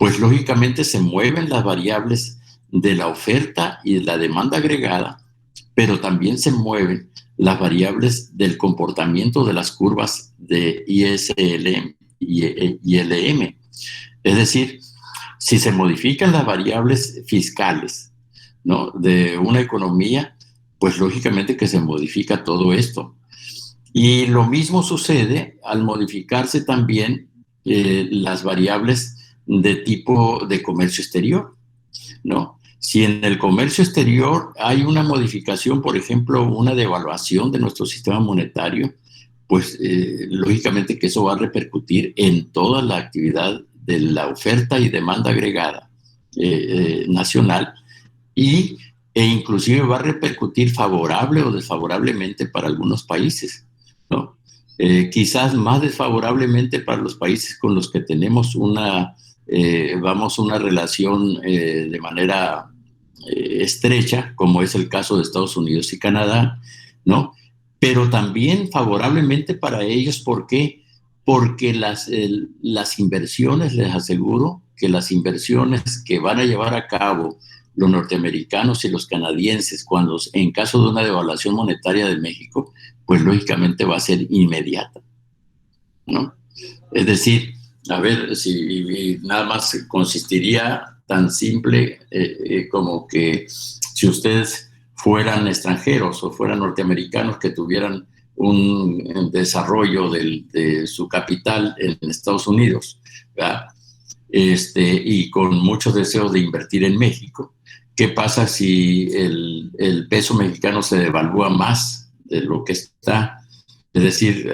pues lógicamente se mueven las variables de la oferta y de la demanda agregada, pero también se mueven las variables del comportamiento de las curvas de ISLM y LM. Es decir, si se modifican las variables fiscales, ¿no?, de una economía, pues lógicamente que se modifica todo esto. Y lo mismo sucede al modificarse también las variables de tipo de comercio exterior, ¿no? Si en el comercio exterior hay una modificación, por ejemplo, una devaluación de nuestro sistema monetario, pues lógicamente que eso va a repercutir en toda la actividad de la oferta y demanda agregada nacional e inclusive va a repercutir favorable o desfavorablemente para algunos países, ¿no? Quizás más desfavorablemente para los países con los que tenemos una relación de manera estrecha, como es el caso de Estados Unidos y Canadá, ¿no? Pero también favorablemente para ellos, ¿por qué? Porque las inversiones, les aseguro que las inversiones que van a llevar a cabo los norteamericanos y los canadienses en caso de una devaluación monetaria de México, pues lógicamente va a ser inmediata, ¿no? Es decir, a ver, si nada más consistiría tan simple como que si ustedes fueran extranjeros o fueran norteamericanos que tuvieran un desarrollo de su capital en Estados Unidos, ¿verdad? Y con muchos deseos de invertir en México, ¿qué pasa si el peso mexicano se devalúa más de lo que está? Es decir,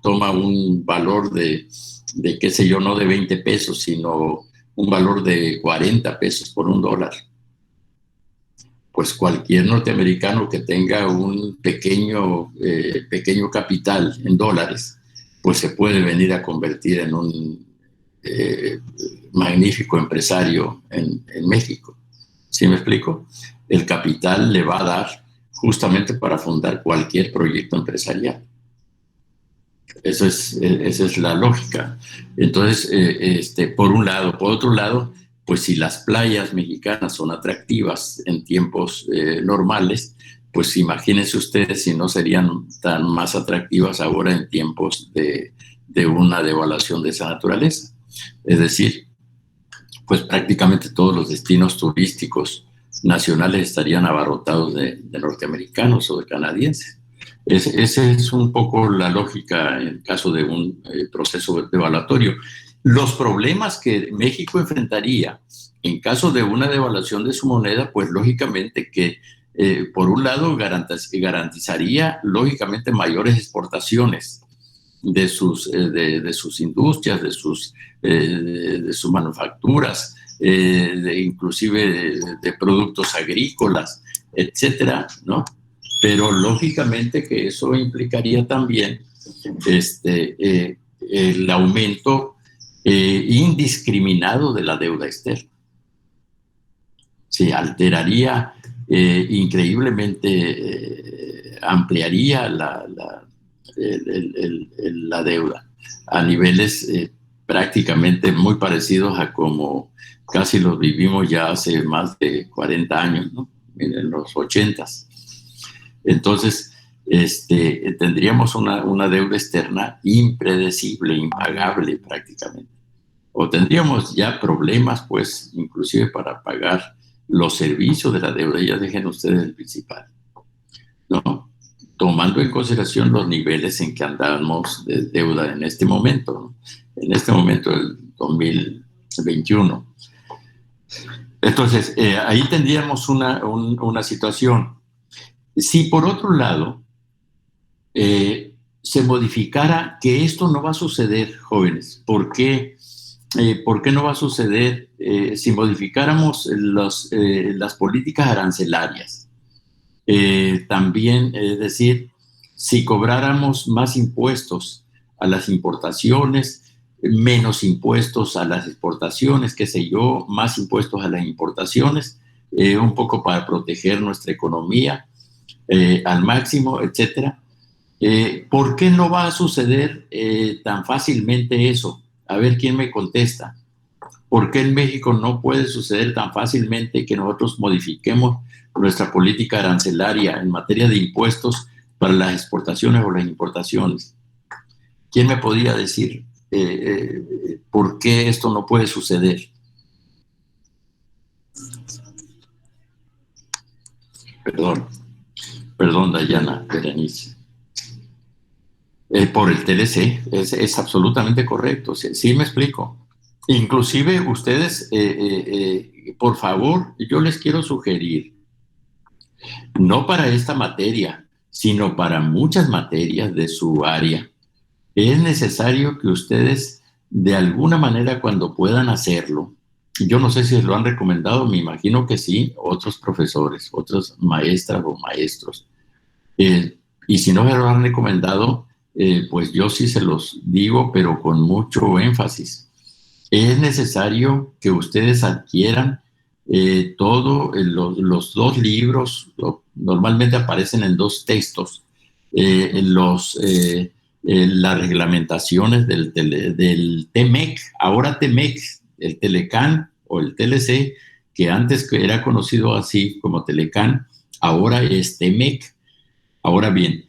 toma un valor de qué sé yo, no de 20 pesos, sino un valor de 40 pesos por $1. Pues cualquier norteamericano que tenga un pequeño capital en dólares, pues se puede venir a convertir en un magnífico empresario en México. ¿Sí me explico? El capital le va a dar justamente para fundar cualquier proyecto empresarial. Esa es la lógica. Entonces, por un lado. Por otro lado, pues si las playas mexicanas son atractivas en tiempos normales, pues imagínense ustedes si no serían tan más atractivas ahora en tiempos de una devaluación de esa naturaleza. Es decir, pues prácticamente todos los destinos turísticos nacionales estarían abarrotados de norteamericanos o de canadienses. Esa es un poco la lógica en el caso de un proceso devaluatorio. Los problemas que México enfrentaría en caso de una devaluación de su moneda, pues lógicamente que por un lado garantizaría lógicamente mayores exportaciones de sus industrias, de sus manufacturas, inclusive de productos agrícolas, etcétera, ¿no? Pero lógicamente que eso implicaría también el aumento indiscriminado de la deuda externa. Se alteraría increíblemente, ampliaría la deuda a niveles prácticamente muy parecidos a como casi los vivimos ya hace más de 40 años, ¿no? En los 80s. Entonces, tendríamos una deuda externa impredecible, impagable prácticamente. O tendríamos ya problemas, pues, inclusive para pagar los servicios de la deuda. Ya dejen ustedes el principal, ¿no? Tomando en consideración los niveles en que andamos de deuda en este momento, ¿no? En este momento del 2021. Entonces, ahí tendríamos una situación. Si por otro lado se modificara, que esto no va a suceder, jóvenes, ¿por qué no va a suceder si modificáramos las políticas arancelarias? También, es decir, si cobráramos más impuestos a las importaciones, menos impuestos a las exportaciones, qué sé yo, más impuestos a las importaciones, un poco para proteger nuestra economía al máximo, etcétera. ¿Por qué no va a suceder tan fácilmente eso? A ver quién me contesta. ¿Por qué en México no puede suceder tan fácilmente que nosotros modifiquemos nuestra política arancelaria en materia de impuestos para las exportaciones o las importaciones? ¿Quién me podría decir por qué esto no puede suceder? Perdón, Dayana, Berenice. Por el TLC, es absolutamente correcto, sí, sí me explico. Inclusive ustedes, por favor, yo les quiero sugerir, no para esta materia, sino para muchas materias de su área, es necesario que ustedes, de alguna manera, cuando puedan hacerlo, yo no sé si lo han recomendado, me imagino que sí, otros profesores, otras maestras o maestros, y si no se lo han recomendado, pues yo sí se los digo, pero con mucho énfasis. Es necesario que ustedes adquieran todos los dos libros, normalmente aparecen en dos textos, las reglamentaciones del TEMEC, ahora TEMEC, el Telecán o el TLC, que antes era conocido así como Telecán, ahora es TEMEC. Ahora bien,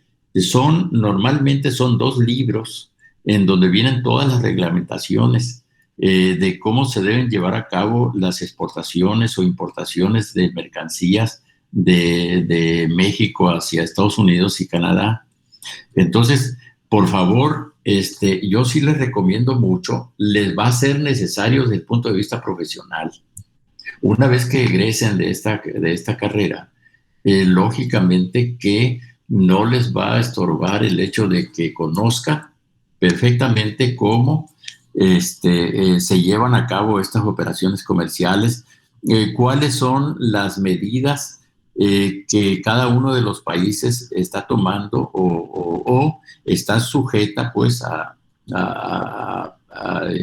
normalmente son dos libros en donde vienen todas las reglamentaciones de cómo se deben llevar a cabo las exportaciones o importaciones de mercancías de México hacia Estados Unidos y Canadá. Entonces, por favor, yo sí les recomiendo mucho, les va a ser necesario desde el punto de vista profesional. Una vez que egresen de esta carrera, lógicamente que no les va a estorbar el hecho de que conozcan perfectamente cómo se llevan a cabo estas operaciones comerciales, cuáles son las medidas que cada uno de los países está tomando o está sujeta pues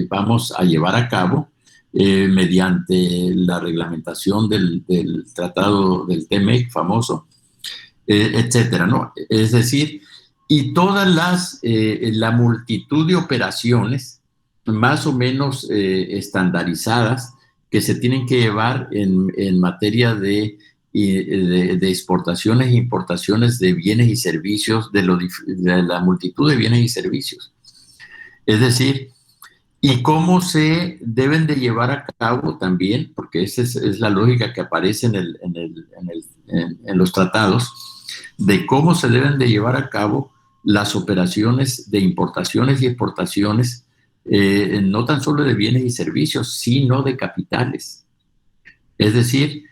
vamos a llevar a cabo mediante la reglamentación del tratado del TEMEC famoso, etcétera, ¿no? Es decir, y todas la multitud de operaciones más o menos estandarizadas que se tienen que llevar en materia de exportaciones e importaciones de bienes y servicios, de la multitud de bienes y servicios. Es decir, y cómo se deben de llevar a cabo también, porque esa es la lógica que aparece en los tratados, de cómo se deben de llevar a cabo las operaciones de importaciones y exportaciones, no tan solo de bienes y servicios, sino de capitales. Es decir,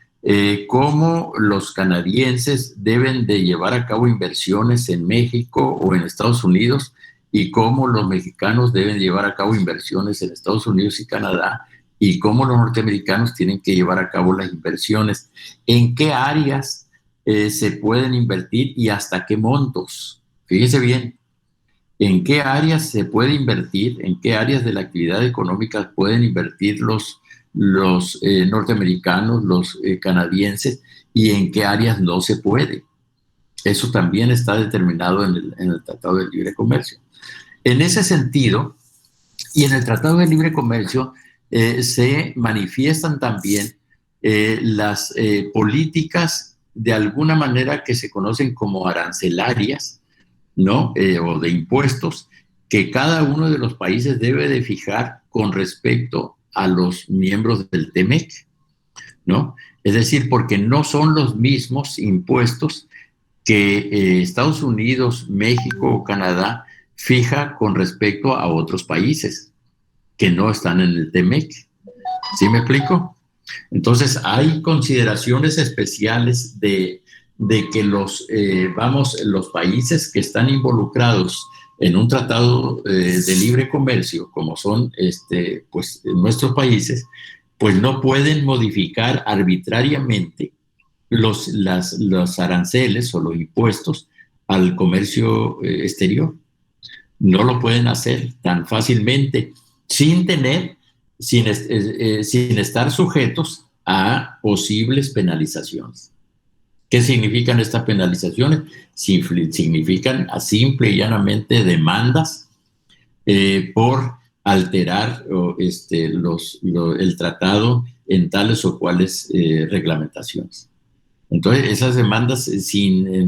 cómo los canadienses deben de llevar a cabo inversiones en México o en Estados Unidos y cómo los mexicanos deben llevar a cabo inversiones en Estados Unidos y Canadá y cómo los norteamericanos tienen que llevar a cabo las inversiones, en qué áreas se pueden invertir y hasta qué montos. Fíjese bien, en qué áreas se puede invertir, en qué áreas de la actividad económica pueden invertir los norteamericanos, los canadienses, y en qué áreas no se puede. Eso también está determinado en el Tratado de Libre Comercio. En ese sentido, y en el Tratado de Libre Comercio, se manifiestan también las políticas de alguna manera que se conocen como arancelarias, ¿no? O de impuestos, que cada uno de los países debe de fijar con respecto a los miembros del TEMEC, ¿no? Es decir, porque no son los mismos impuestos que Estados Unidos, México o Canadá fija con respecto a otros países que no están en el TEMEC. ¿Sí me explico? Entonces, hay consideraciones especiales de que los países que están involucrados en un tratado de libre comercio, como son pues, nuestros países, pues no pueden modificar arbitrariamente los aranceles o los impuestos al comercio exterior. No lo pueden hacer tan fácilmente sin estar sujetos a posibles penalizaciones. ¿Qué significan estas penalizaciones? Significan a simple y llanamente demandas por alterar el tratado en tales o cuales reglamentaciones. Entonces, esas demandas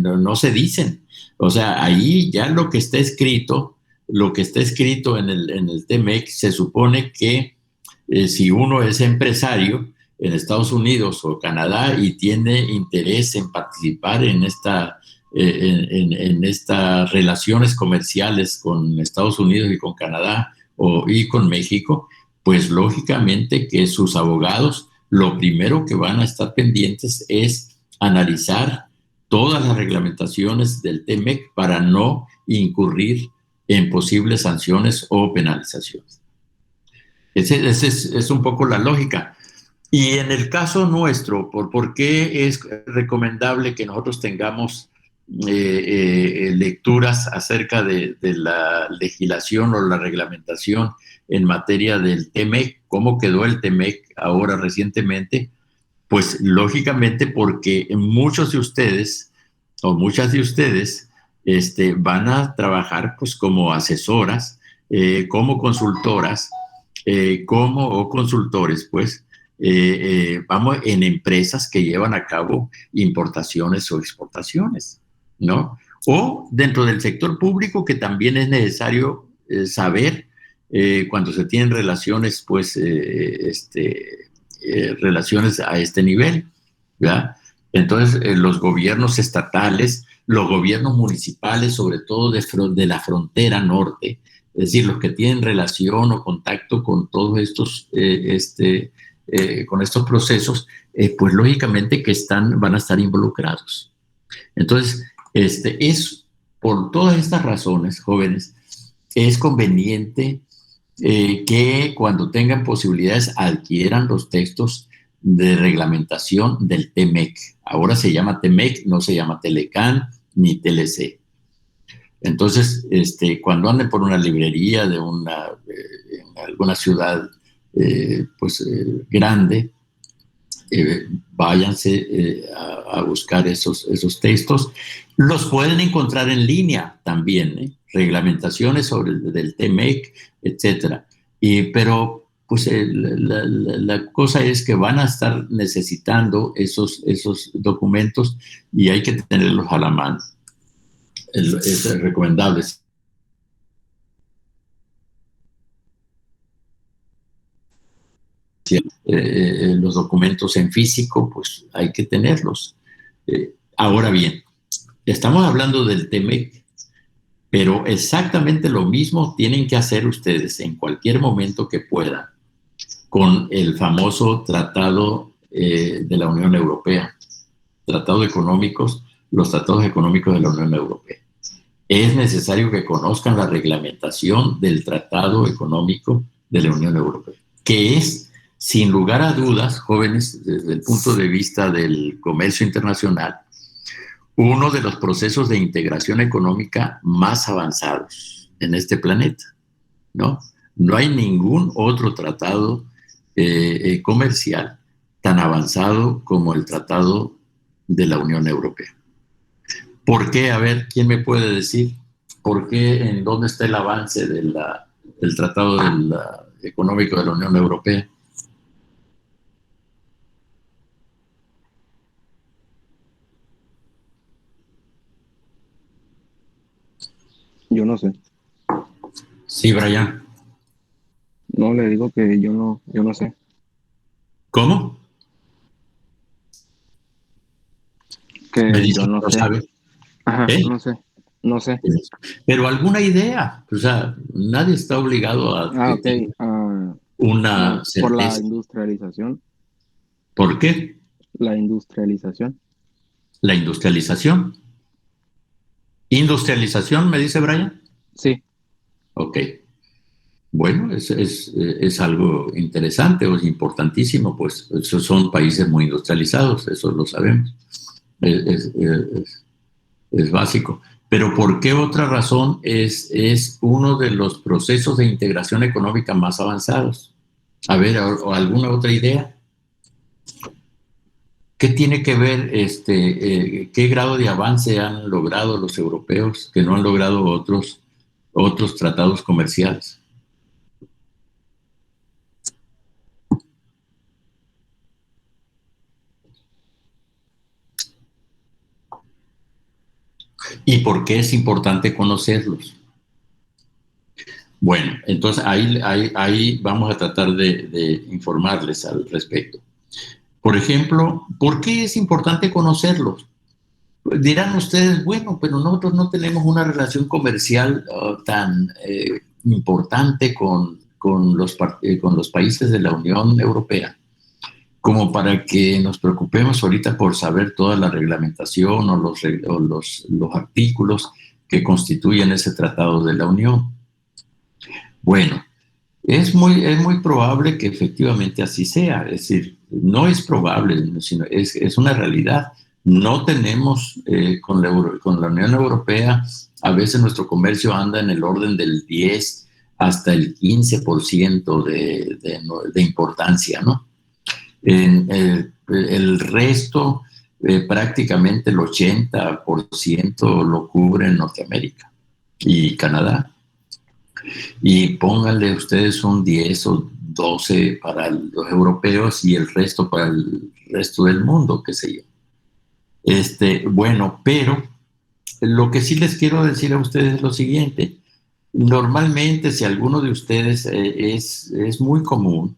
no se dicen. O sea, ahí ya lo que está escrito en el TMEC, se supone que si uno es empresario en Estados Unidos o Canadá y tiene interés en participar en estas relaciones comerciales con Estados Unidos y con Canadá y con México, pues lógicamente que sus abogados lo primero que van a estar pendientes es analizar todas las reglamentaciones del TMEC para no incurrir en posibles sanciones o penalizaciones. Esa es un poco la lógica. Y en el caso nuestro, ¿por qué es recomendable que nosotros tengamos lecturas acerca de la legislación o la reglamentación en materia del TMEC? ¿Cómo quedó el TMEC ahora recientemente? Pues lógicamente porque muchos de ustedes o muchas de ustedes van a trabajar pues como asesoras, como consultoras, o consultores, pues, vamos, en empresas que llevan a cabo importaciones o exportaciones, ¿no? O dentro del sector público, que también es necesario saber cuando se tienen relaciones, pues, relaciones a este nivel, ¿verdad? Entonces, los gobiernos estatales, los gobiernos municipales, sobre todo de la frontera norte, es decir, los que tienen relación o contacto con todos estos, con estos procesos, pues lógicamente que van a estar involucrados. Entonces, es por todas estas razones, jóvenes, es conveniente que cuando tengan posibilidades adquieran los textos de reglamentación del TMEC. Ahora se llama TMEC, no se llama Telecan ni TLC. Entonces, cuando anden por una librería en alguna ciudad grande, váyanse a buscar esos textos. Los pueden encontrar en línea también, reglamentaciones del TMEC, etcétera. Pero pues la cosa es que van a estar necesitando esos documentos y hay que tenerlos a la mano. Es recomendable. Los documentos en físico, pues hay que tenerlos. Ahora bien, estamos hablando del TMEC, pero exactamente lo mismo tienen que hacer ustedes en cualquier momento que puedan con el famoso Tratado de la Unión Europea, los tratados económicos de la Unión Europea. Es necesario que conozcan la reglamentación del Tratado Económico de la Unión Europea, que es, sin lugar a dudas, jóvenes, desde el punto de vista del comercio internacional, uno de los procesos de integración económica más avanzados en este planeta, ¿no? No hay ningún otro tratado comercial tan avanzado como el Tratado de la Unión Europea. ¿Por qué? A ver, ¿quién me puede decir? ¿Por qué? ¿En dónde está el avance del Tratado Económico de la Unión Europea? Yo no sé. Sí, Brian. No, le digo que yo no sé. ¿Cómo? Me Que dice yo que no no sé. sabe. Ajá, ¿Eh? no sé. No sé. Pero alguna idea. O sea, nadie está obligado a Ah, que ok. tenga una Por la certeza. industrialización. ¿Por qué? La industrialización. La industrialización. ¿Industrialización, me dice Brian? Sí. Ok. Bueno, es algo interesante o es importantísimo, pues esos son países muy industrializados, eso lo sabemos, es básico. Pero ¿por qué otra razón es uno de los procesos de integración económica más avanzados? A ver, o alguna otra idea. ¿Qué tiene que ver, qué grado de avance han logrado los europeos que no han logrado otros tratados comerciales? ¿Y por qué es importante conocerlos? Bueno, entonces ahí vamos a tratar de informarles al respecto. Por ejemplo, ¿por qué es importante conocerlos? Pues dirán ustedes, bueno, pero nosotros no tenemos una relación comercial tan importante con los países de la Unión Europea como para que nos preocupemos ahorita por saber toda la reglamentación o los artículos que constituyen ese tratado de la Unión. Bueno, es muy probable que efectivamente así sea, es decir, no es probable, sino es una realidad. No tenemos con la Unión Europea, a veces nuestro comercio anda en el orden del 10 hasta el 15% de importancia, ¿no? El resto, prácticamente el 80% lo cubre Norteamérica y Canadá. Y pónganle ustedes un 10 o 12 para los europeos y el resto para el resto del mundo, qué sé yo. Bueno, pero lo que sí les quiero decir a ustedes es lo siguiente. Normalmente, si alguno de ustedes es muy común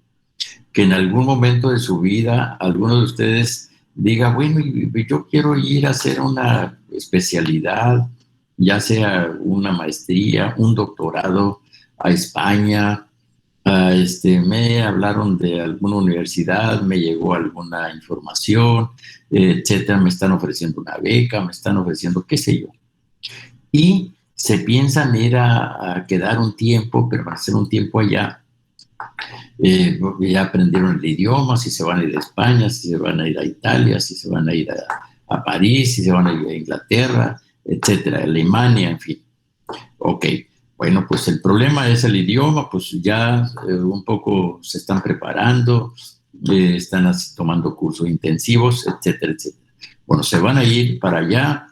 que en algún momento de su vida alguno de ustedes diga, bueno, yo quiero ir a hacer una especialidad, ya sea una maestría, un doctorado a España. Me hablaron de alguna universidad, me llegó alguna información, etcétera, me están ofreciendo una beca, me están ofreciendo qué sé yo. Y se piensan ir a quedar un tiempo, permanecer un tiempo allá. Ya aprendieron el idioma, si se van a ir a España, si se van a ir a Italia, si se van a ir a París, si se van a ir a Inglaterra, etcétera, Alemania, en fin. Ok, bueno, pues el problema es el idioma, pues ya un poco se están preparando, están tomando cursos intensivos, etcétera, etcétera. Bueno, se van a ir para allá.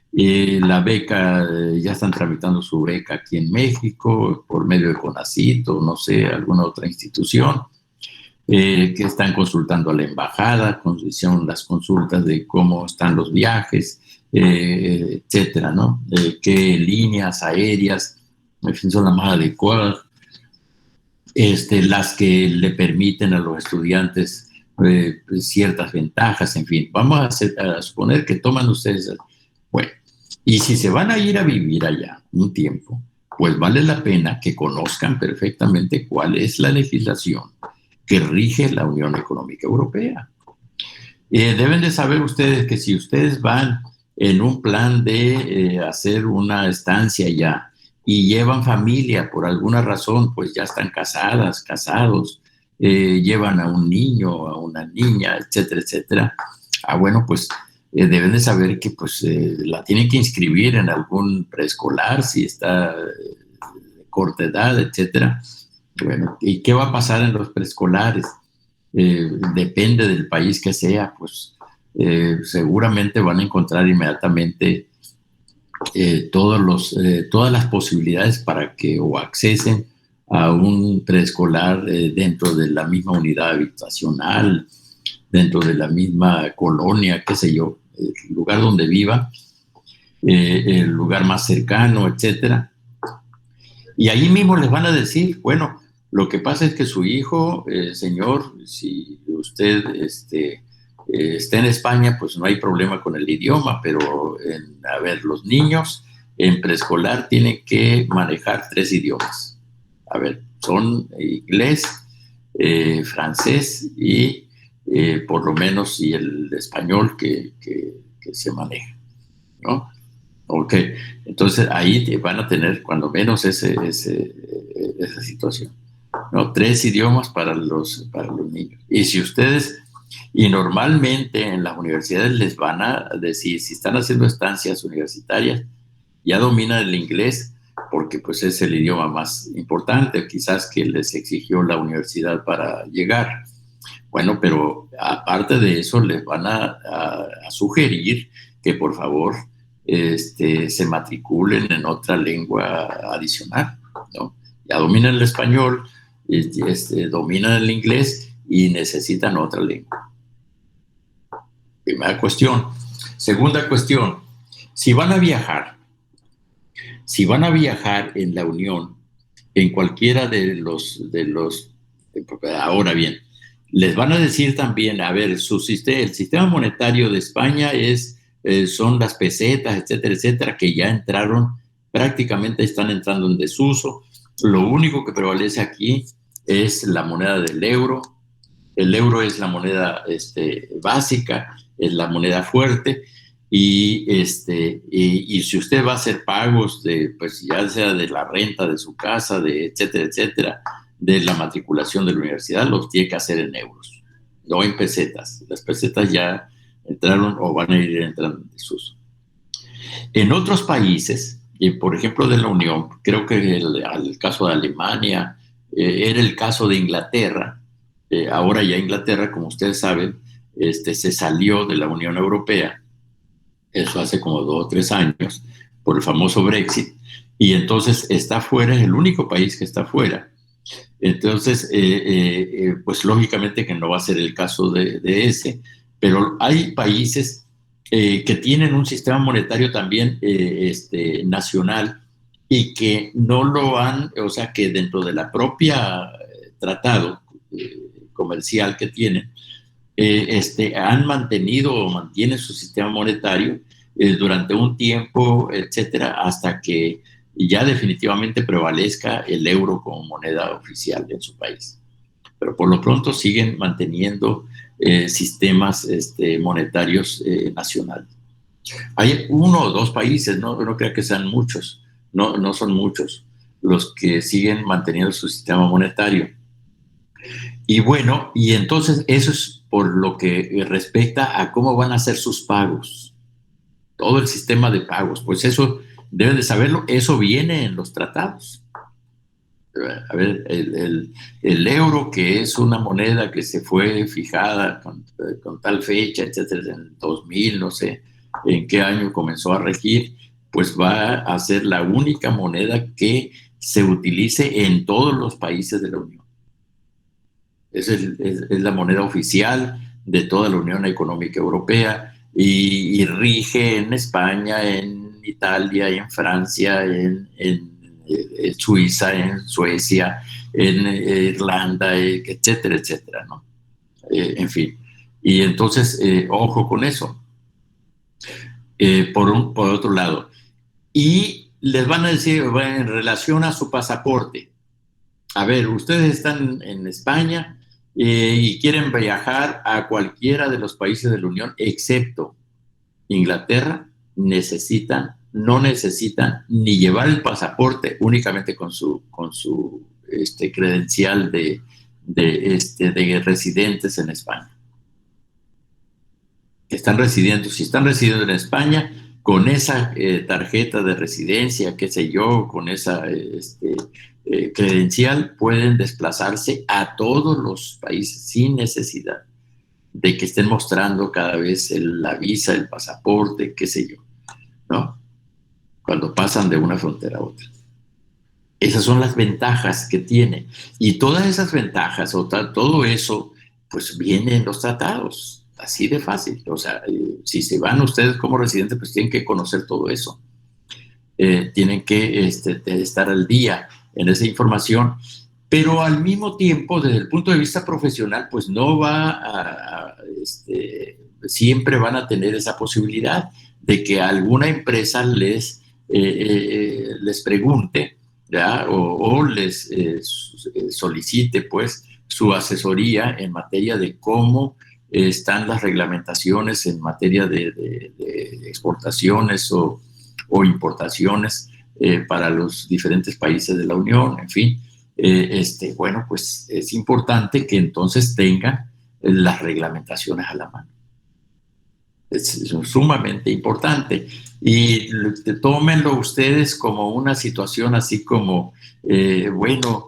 La beca, ya están tramitando su beca aquí en México por medio de CONACYT o no sé, alguna otra institución, que están consultando a la embajada, hicieron las consultas de cómo están los viajes, etcétera, ¿no? Qué líneas aéreas, en fin, son las más adecuadas, las que le permiten a los estudiantes ciertas ventajas, en fin. Vamos a suponer que toman ustedes, bueno, y si se van a ir a vivir allá un tiempo, pues vale la pena que conozcan perfectamente cuál es la legislación que rige la Unión Económica Europea. Deben de saber ustedes que si ustedes van en un plan de hacer una estancia allá y llevan familia por alguna razón, pues ya están casadas, casados, llevan a un niño, a una niña, etcétera, etcétera. Bueno, pues deben de saber que pues la tienen que inscribir en algún preescolar si está de corta edad, etcétera. Bueno, ¿y qué va a pasar en los preescolares? Depende del país que sea, pues seguramente van a encontrar inmediatamente todas las posibilidades para que o accesen a un preescolar dentro de la misma unidad habitacional, dentro de la misma colonia, qué sé yo, el lugar donde viva, el lugar más cercano, etcétera. Y ahí mismo les van a decir, bueno, lo que pasa es que su hijo, señor, si usted está en España, pues no hay problema con el idioma, pero a ver, los niños en preescolar tienen que manejar 3 idiomas. A ver, son inglés, francés y por lo menos y el español que se maneja, ¿no? Ok, entonces ahí van a tener cuando menos esa situación, ¿no? 3 idiomas para los niños. Y normalmente en las universidades les van a decir, si están haciendo estancias universitarias, ya dominan el inglés, porque pues es el idioma más importante, quizás que les exigió la universidad para llegar. Bueno, pero aparte de eso, les van a sugerir que por favor se matriculen en otra lengua adicional, ¿no? Ya dominan el español, dominan el inglés y necesitan otra lengua. Primera cuestión. Segunda cuestión, Si van a viajar, si van a viajar en la Unión, en cualquiera de los, ahora bien, les van a decir también, a ver, el sistema monetario de España son las pesetas, etcétera, etcétera, que ya entraron, prácticamente están entrando en desuso. Lo único que prevalece aquí es la moneda del euro. El euro es la moneda básica, es la moneda fuerte. Y si usted va a hacer pagos pues ya sea de la renta de su casa, etcétera, etcétera, de la matriculación de la universidad, los tiene que hacer en euros, no en pesetas. Las pesetas ya entraron o van a ir entrando en desuso. En otros países, por ejemplo de la Unión, creo que el caso de Alemania, era el caso de Inglaterra. Ahora ya Inglaterra, como ustedes saben, se salió de la Unión Europea. Eso hace como 2 o 3 años, por el famoso Brexit, y entonces está fuera, es el único país que está fuera. Entonces, pues lógicamente que no va a ser el caso de ese, pero hay países que tienen un sistema monetario también nacional y que no lo han, o sea, que dentro de la propia tratado comercial que tienen, han mantenido o mantienen su sistema monetario durante un tiempo, etcétera, hasta que ya definitivamente prevalezca el euro como moneda oficial en su país. Pero por lo pronto siguen manteniendo sistemas monetarios nacionales. Hay 1 o 2 países, no creo que sean muchos, no son muchos los que siguen manteniendo su sistema monetario. Y bueno, y entonces eso es por lo que respecta a cómo van a ser sus pagos. Todo el sistema de pagos, pues eso deben de saberlo, eso viene en los tratados. A ver, el euro, que es una moneda que se fue fijada con tal fecha, etcétera, en 2000, no sé en qué año comenzó a regir, pues va a ser la única moneda que se utilice en todos los países de la Unión. Es la moneda oficial de toda la Unión Económica Europea y rige en España, en Italia, en Francia, en Suiza, en Suecia, en Irlanda, etcétera, etcétera, ¿no? En fin. Y entonces, ojo con eso. Por otro lado. Y les van a decir, en relación a su pasaporte, a ver, ustedes están en España y quieren viajar a cualquiera de los países de la Unión, excepto Inglaterra, no necesitan ni llevar el pasaporte, únicamente con su credencial de residentes en España. Están residiendo, si están residiendo en España, con esa tarjeta de residencia, qué sé yo, con esa credencial, pueden desplazarse a todos los países sin necesidad de que estén mostrando cada vez la visa, el pasaporte, qué sé yo, ¿no? Cuando pasan de una frontera a otra. Esas son las ventajas que tiene. Y todas esas ventajas, todo eso, pues viene en los tratados. Así de fácil. O sea, si se van ustedes como residentes, pues tienen que conocer todo eso. Tienen que estar al día en esa información. Pero al mismo tiempo, desde el punto de vista profesional, pues no siempre van a tener esa posibilidad de que alguna empresa les pregunte, ¿ya? O les solicite, pues, su asesoría en materia de cómo están las reglamentaciones en materia de exportaciones o importaciones para los diferentes países de la Unión, en fin. Bueno, pues es importante que entonces tengan las reglamentaciones a la mano. Es sumamente importante. Y tómenlo ustedes como una situación así como, bueno,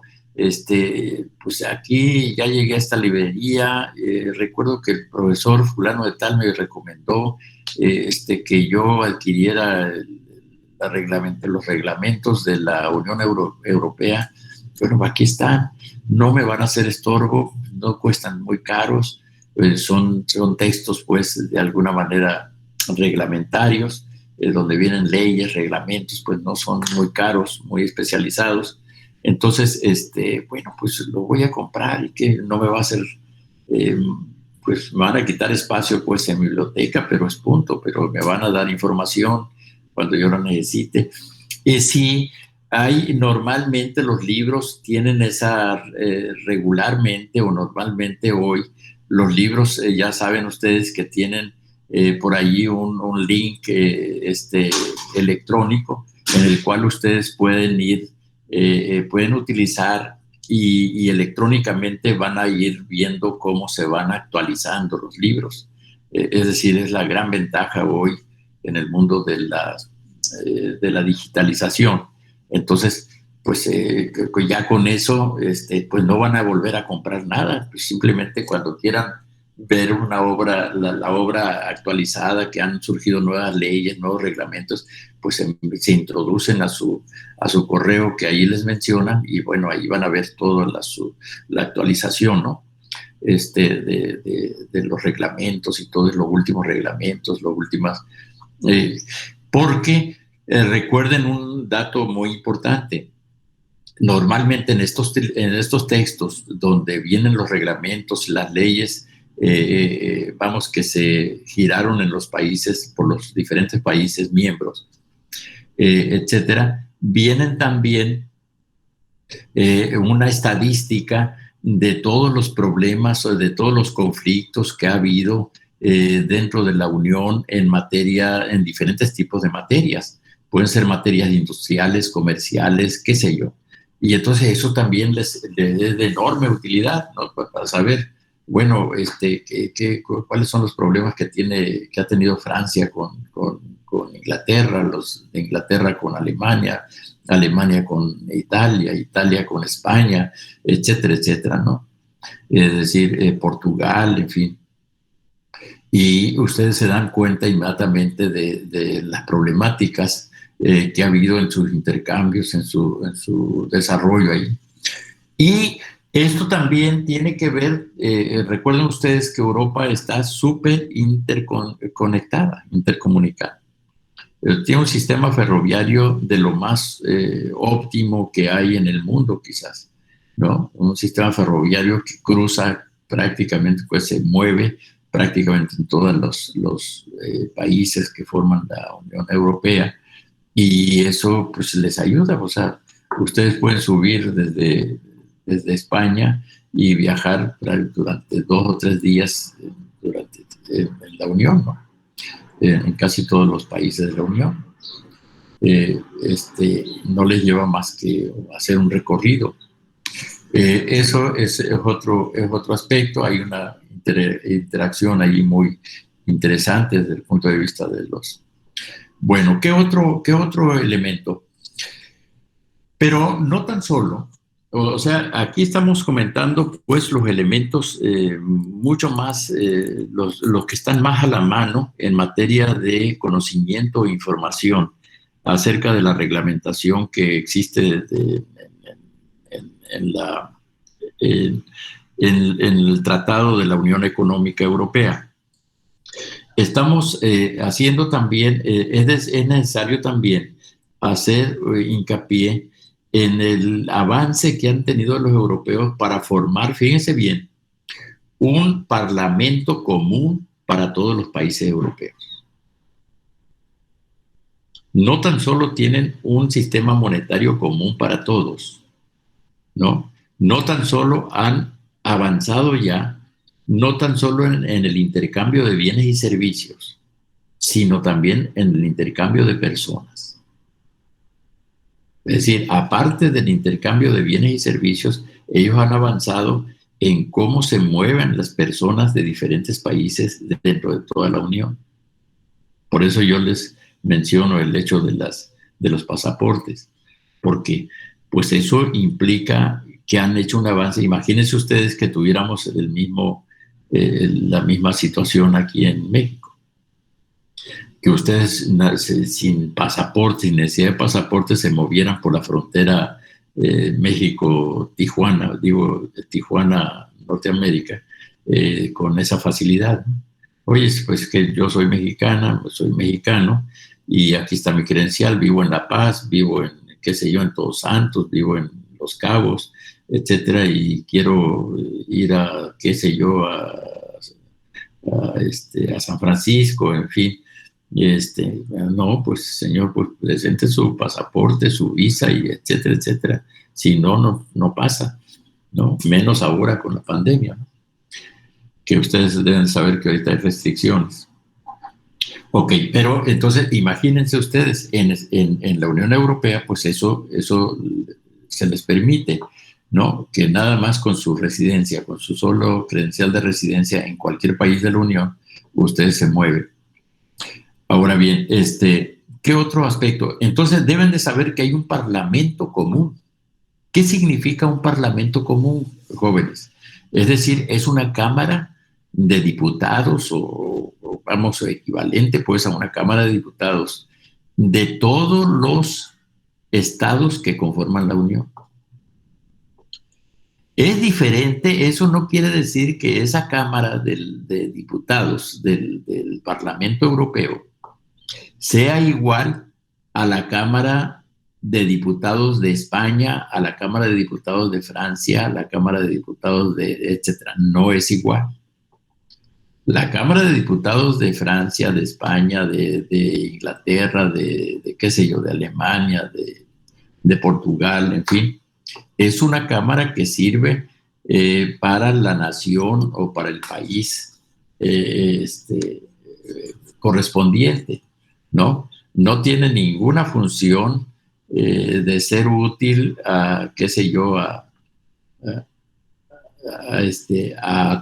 pues aquí ya llegué a esta librería, recuerdo que el profesor fulano de tal me recomendó que yo adquiriera los reglamentos de la Unión Europea. Bueno, aquí están, no me van a hacer estorbo, no cuestan muy caros, son textos pues de alguna manera reglamentarios, donde vienen leyes, reglamentos, pues no son muy caros, muy especializados. Entonces, bueno, pues lo voy a comprar y que no me va a hacer, eh, pues me van a quitar espacio pues en mi biblioteca, pero es punto, pero me van a dar información cuando yo lo necesite. Sí, hay normalmente los libros tienen esa regularmente o normalmente hoy, los libros ya saben ustedes que tienen por allí un link electrónico en el cual ustedes pueden ir, pueden utilizar y electrónicamente van a ir viendo cómo se van actualizando los libros. Es decir, es la gran ventaja hoy en el mundo de la digitalización. Entonces, pues ya con eso, pues no van a volver a comprar nada. Pues simplemente cuando quieran ver una obra, la obra actualizada, que han surgido nuevas leyes, nuevos reglamentos, pues se introducen a su correo que ahí les mencionan y bueno, ahí van a ver toda la actualización, ¿no? De los reglamentos y todos los últimos reglamentos, los últimas... porque recuerden un dato muy importante. Normalmente en estos textos donde vienen los reglamentos, las leyes, vamos, que se giraron en los países, por los diferentes países miembros, etcétera, vienen también una estadística de todos los problemas o de todos los conflictos que ha habido dentro de la Unión en diferentes tipos de materias. Pueden ser materias industriales, comerciales, qué sé yo. Y entonces eso también les es de enorme utilidad, ¿no? Para saber, bueno, cuáles son los problemas que ha tenido Francia con Inglaterra, los de Inglaterra con Alemania, Alemania con Italia, Italia con España, etcétera, etcétera, ¿no? Es decir, Portugal, en fin. Y ustedes se dan cuenta inmediatamente de las problemáticas que ha habido en sus intercambios, en su desarrollo ahí. Y esto también tiene que ver, recuerden ustedes que Europa está súper interconectada, intercomunicada. Tiene un sistema ferroviario de lo más óptimo que hay en el mundo, quizás, ¿no? Un sistema ferroviario que cruza prácticamente, pues se mueve prácticamente en todos los países que forman la Unión Europea, y eso pues les ayuda. O sea, ustedes pueden subir desde España y viajar durante 2 o 3 días en la Unión, ¿no? En casi todos los países de la Unión. No les lleva más que hacer un recorrido. Eso es otro aspecto. Hay una interacción ahí muy interesante desde el punto de vista de los... Bueno, ¿qué otro elemento? Pero no tan solo. O sea, aquí estamos comentando pues los elementos mucho más, los que están más a la mano en materia de conocimiento e información acerca de la reglamentación que existe en el Tratado de la Unión Económica Europea. Estamos haciendo también, es necesario también hacer hincapié en el avance que han tenido los europeos para formar, fíjense bien, un parlamento común para todos los países europeos. No tan solo tienen un sistema monetario común para todos, ¿no? No tan solo han avanzado ya, no tan solo en el intercambio de bienes y servicios, sino también en el intercambio de personas. Es decir, aparte del intercambio de bienes y servicios, ellos han avanzado en cómo se mueven las personas de diferentes países dentro de toda la Unión. Por eso yo les menciono el hecho de los pasaportes, porque pues eso implica que han hecho un avance. Imagínense ustedes que tuviéramos la misma situación aquí en México, que ustedes sin pasaporte, sin necesidad de pasaporte, se movieran por la frontera México-Tijuana, digo Tijuana-Norteamérica, con esa facilidad, ¿no? Oye, pues que yo soy mexicana, soy mexicano, y aquí está mi credencial, vivo en La Paz, vivo en, qué sé yo, en Todos Santos, vivo en Los Cabos, etcétera, y quiero ir a, qué sé yo, a San Francisco, en fin. No, pues señor, pues presente su pasaporte, su visa, y etcétera, etcétera. Si no, no pasa, ¿no? Menos ahora con la pandemia, ¿no? Que ustedes deben saber que ahorita hay restricciones. Ok, pero entonces imagínense ustedes, en la Unión Europea, pues eso se les permite, ¿no? Que nada más con su residencia, con su solo credencial de residencia en cualquier país de la Unión, ustedes se mueven. Ahora bien, ¿qué otro aspecto? Entonces deben de saber que hay un parlamento común. ¿Qué significa un parlamento común, jóvenes? Es decir, es una cámara de diputados o vamos, equivalente pues a una cámara de diputados de todos los estados que conforman la Unión. Es diferente, eso no quiere decir que esa cámara de diputados del Parlamento Europeo sea igual a la Cámara de Diputados de España, a la Cámara de Diputados de Francia, a la Cámara de Diputados de etcétera. No es igual. La Cámara de Diputados de Francia, de España, de Inglaterra, de qué sé yo, de Alemania, de Portugal, en fin, es una cámara que sirve para la nación o para el país correspondiente, ¿no? No tiene ninguna función de ser útil a, qué sé yo, a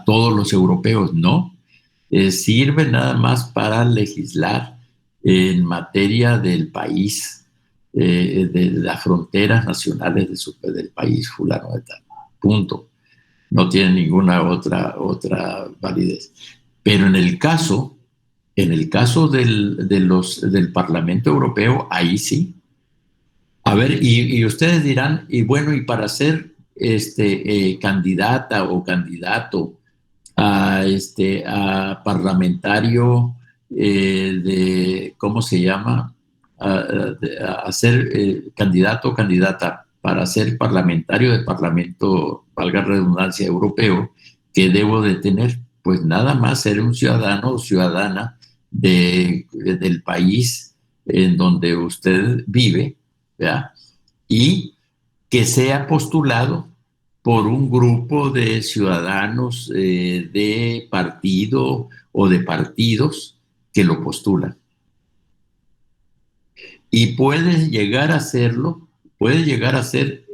todos los europeos, ¿no? Sirve nada más para legislar en materia del país, de las fronteras nacionales del país fulano de tal. Punto. No tiene ninguna otra validez. Pero en el caso del Parlamento Europeo, ahí sí. A ver, y ustedes dirán, y bueno, y para ser candidata o candidato a parlamentario ¿cómo se llama? A ser candidato o candidata para ser parlamentario del Parlamento, valga redundancia, europeo, ¿qué debo de tener? Pues nada más ser un ciudadano o ciudadana del país en donde usted vive, ¿verdad? Y que sea postulado por un grupo de ciudadanos de partido o de partidos que lo postulan. Y puede llegar a serlo, puede llegar a ser,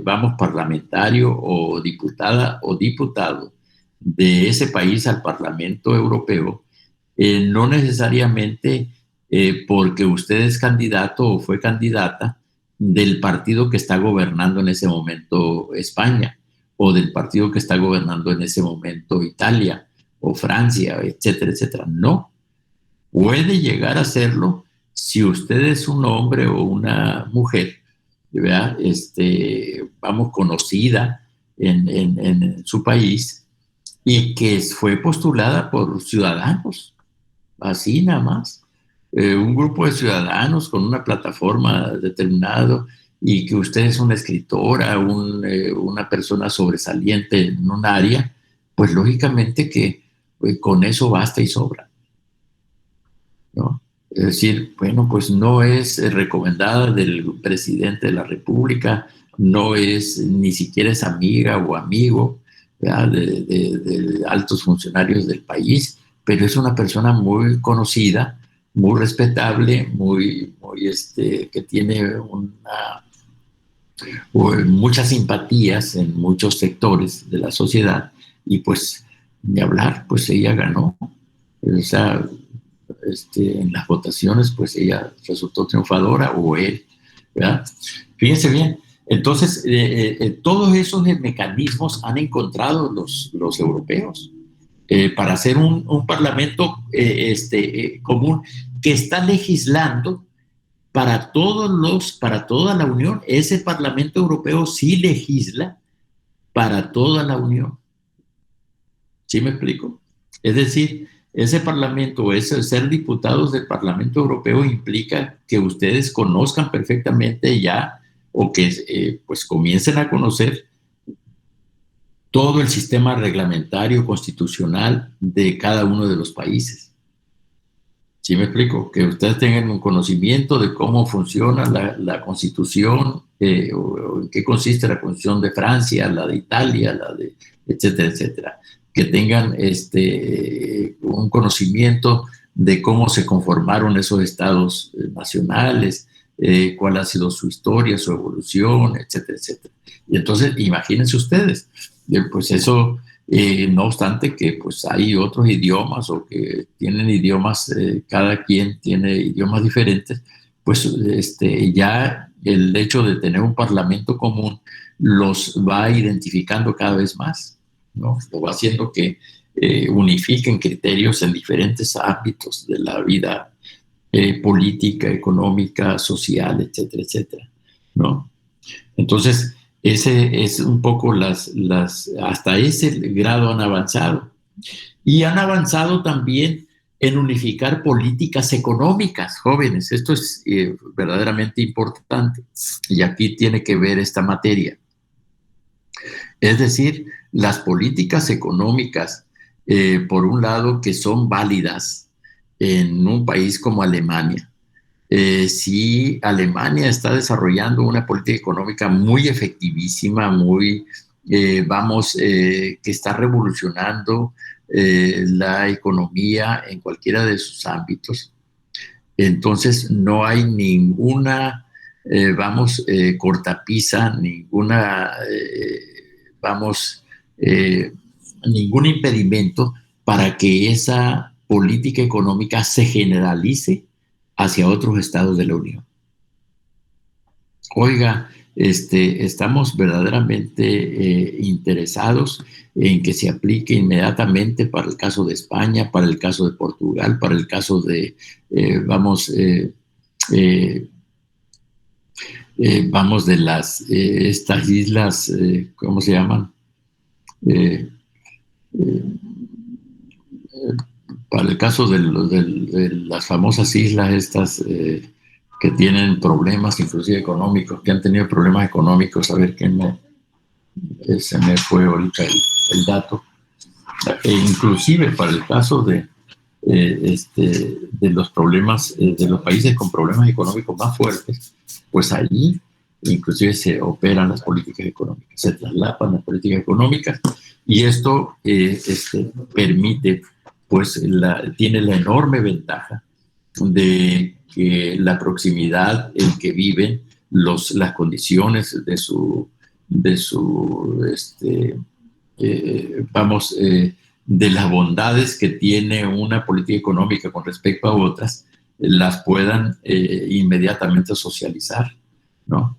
vamos, parlamentario o diputada o diputado de ese país al Parlamento Europeo, no necesariamente porque usted es candidato o fue candidata del partido que está gobernando en ese momento España, o del partido que está gobernando en ese momento Italia o Francia, etcétera, etcétera. No, puede llegar a serlo si usted es un hombre o una mujer, ¿verdad? Vamos, conocida en su país y que fue postulada por ciudadanos, así nada más. Un grupo de ciudadanos con una plataforma determinada y que usted es una escritora, una persona sobresaliente en un área, pues lógicamente que con eso basta y sobra, ¿no? Es decir, bueno, pues no es recomendada del presidente de la República, no es, ni siquiera es amiga o amigo, ¿verdad? De altos funcionarios del país, pero es una persona muy conocida, muy respetable, que tiene muchas simpatías en muchos sectores de la sociedad, y pues de hablar, pues ella ganó. O sea, en las votaciones, pues ella resultó triunfadora o él, ¿verdad? Fíjense bien. Entonces, todos esos mecanismos han encontrado los europeos para hacer un parlamento común que está legislando para toda la Unión. Ese Parlamento Europeo sí legisla para toda la Unión. ¿Sí me explico? Es decir, ese Parlamento, ese ser diputados del Parlamento Europeo implica que ustedes conozcan perfectamente ya o que pues comiencen a conocer todo el sistema reglamentario constitucional de cada uno de los países. ¿Sí me explico? Que ustedes tengan un conocimiento de cómo funciona la Constitución, o en qué consiste la Constitución de Francia, la de Italia, la de etcétera, etcétera. Que tengan un conocimiento de cómo se conformaron esos estados nacionales, cuál ha sido su historia, su evolución, etcétera, etcétera. Y entonces, imagínense ustedes, pues eso, no obstante que pues hay otros idiomas o que tienen idiomas, cada quien tiene idiomas diferentes, pues ya el hecho de tener un parlamento común los va identificando cada vez más, ¿no? Lo va haciendo que unifiquen criterios en diferentes ámbitos de la vida política, económica, social, etcétera, etcétera, ¿no? Entonces, ese es un poco hasta ese grado han avanzado. Y han avanzado también en unificar políticas económicas, jóvenes. Esto es verdaderamente importante. Y aquí tiene que ver esta materia. Es decir, las políticas económicas, por un lado, que son válidas en un país como Alemania. Si Alemania está desarrollando una política económica muy efectivísima, que está revolucionando la economía en cualquiera de sus ámbitos, entonces no hay ninguna, cortapisa, ningún impedimento para que esa política económica se generalice hacia otros estados de la Unión. Oiga, estamos verdaderamente interesados en que se aplique inmediatamente para el caso de España, para el caso de Portugal, para el caso de, de estas islas, ¿cómo se llaman? Para el caso de las famosas islas estas que tienen problemas inclusive económicos, que han tenido problemas económicos, a ver qué se me fue ahorita el dato, e inclusive para el caso de los problemas, de los países con problemas económicos más fuertes, pues allí inclusive se operan las políticas económicas, se traslapan las políticas económicas, y esto permite, pues tiene la enorme ventaja de que la proximidad en que viven, las condiciones de las bondades que tiene una política económica con respecto a otras, las puedan inmediatamente socializar, ¿no?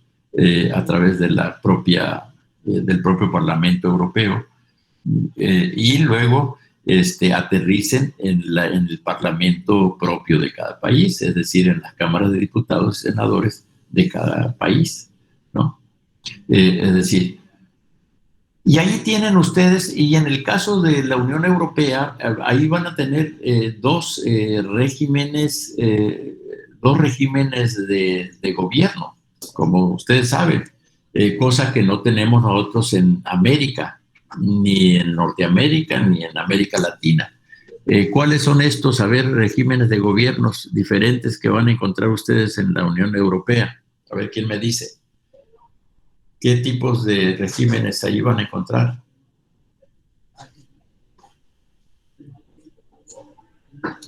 A través de del propio Parlamento Europeo, y luego aterricen en el Parlamento propio de cada país, es decir, en las cámaras de diputados y senadores de cada país, ¿no? Es decir, y ahí tienen ustedes, y en el caso de la Unión Europea, ahí van a tener dos regímenes de gobierno, como ustedes saben, cosa que no tenemos nosotros en América, ni en Norteamérica, ni en América Latina. ¿Cuáles son estos, regímenes de gobiernos diferentes que van a encontrar ustedes en la Unión Europea? A ver, ¿quién me dice? ¿Qué tipos de regímenes ahí van a encontrar?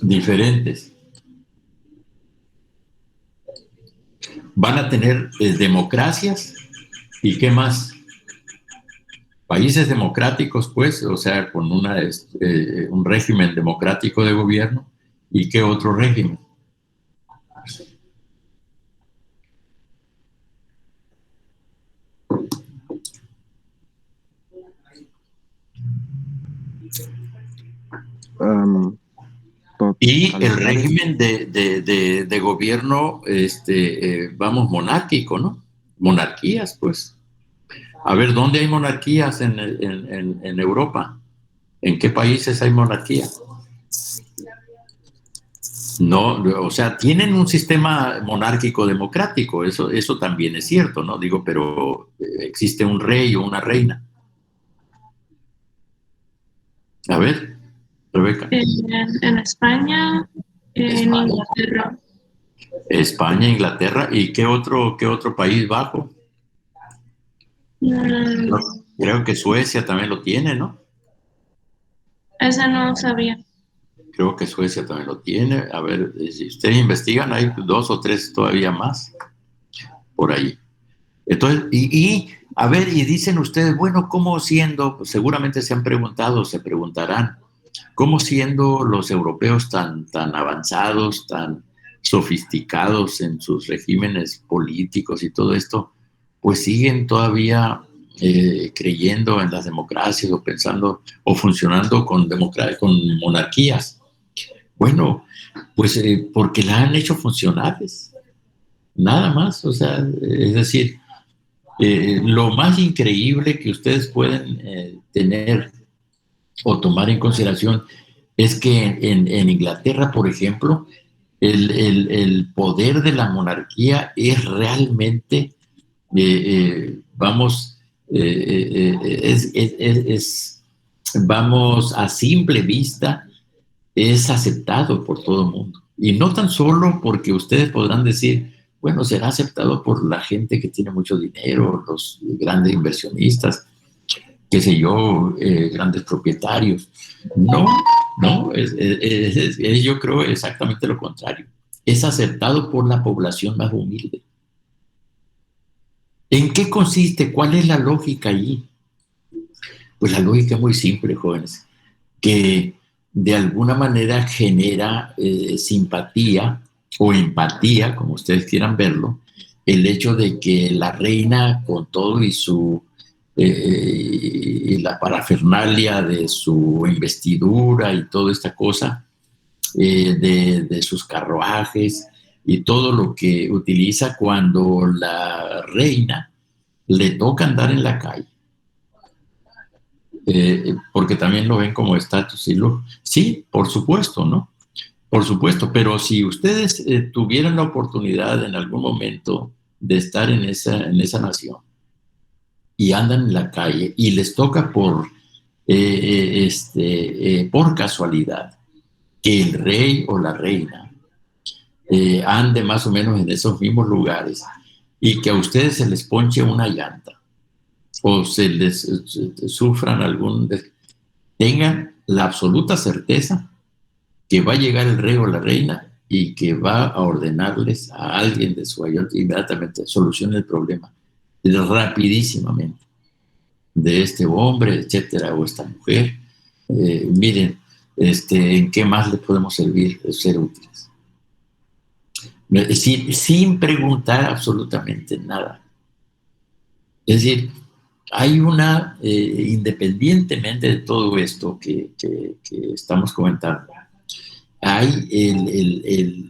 Diferentes. Van a tener democracias, ¿y qué más? Países democráticos, pues, o sea, con un régimen democrático de gobierno. ¿Y qué otro régimen? Y el régimen de gobierno, monárquico, ¿no? Monarquías, pues. A ver, ¿dónde hay monarquías en Europa? ¿En qué países hay monarquía? No, o sea, tienen un sistema monárquico democrático, eso también es cierto, ¿no? Digo, pero existe un rey o una reina. A ver, Rebeca. En España, en España, Inglaterra. España, Inglaterra, ¿y qué otro país bajo? Mm, No, creo que Suecia también lo tiene, ¿no? esa no sabía. Creo que Suecia también lo tiene. A ver, si ustedes investigan, hay 2 o 3 todavía más por ahí. Entonces, a ver, y dicen ustedes, bueno, ¿cómo siendo? Pues seguramente se han preguntado, se preguntarán, ¿cómo siendo los europeos tan avanzados, tan sofisticados en sus regímenes políticos y todo esto, pues siguen todavía creyendo en las democracias o pensando o funcionando con monarquías? Bueno, pues porque la han hecho funcionales, nada más, o sea, es decir, lo más increíble que ustedes pueden tener o tomar en consideración es que en Inglaterra, por ejemplo, el poder de la monarquía es realmente, vamos, vamos, a simple vista, es aceptado por todo el mundo. Y no tan solo porque ustedes podrán decir, bueno, será aceptado por la gente que tiene mucho dinero, los grandes inversionistas, qué sé yo, grandes propietarios. No, no, yo creo exactamente lo contrario. Es aceptado por la población más humilde. ¿En qué consiste? ¿Cuál es la lógica allí? Pues la lógica es muy simple, jóvenes, que de alguna manera genera simpatía o empatía, como ustedes quieran verlo, el hecho de que la reina, con todo y su y la parafernalia de su investidura y toda esta cosa, de sus carruajes y todo lo que utiliza cuando la reina le toca andar en la calle, porque también lo ven como estatus y lujo. Sí, por supuesto, ¿no? Por supuesto, pero si ustedes tuvieran la oportunidad en algún momento de estar en esa nación y andan en la calle y les toca por casualidad que el rey o la reina ande más o menos en esos mismos lugares y que a ustedes se les ponche una llanta o se les sufran tengan la absoluta certeza que va a llegar el rey o la reina y que va a ordenarles a alguien de su ayuda inmediatamente solucione el problema rapidísimamente de este hombre, etcétera, o esta mujer. Miren, ¿en qué más le podemos servir, ser útiles? Sin preguntar absolutamente nada. Es decir, hay independientemente de todo esto que estamos comentando, hay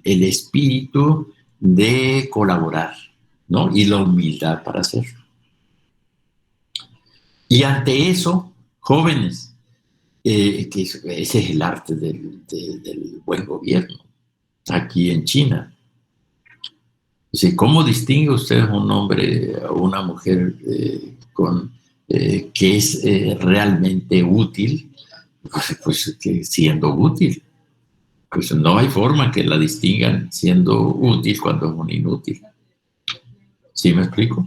el espíritu de colaborar, ¿no? Y la humildad para hacerlo. Y ante eso, jóvenes, que ese es el arte del buen gobierno aquí en China. ¿Cómo distingue usted a un hombre o una mujer que es realmente útil? Pues que siendo útil. Pues no hay forma que la distingan siendo útil cuando es un inútil. ¿Sí me explico?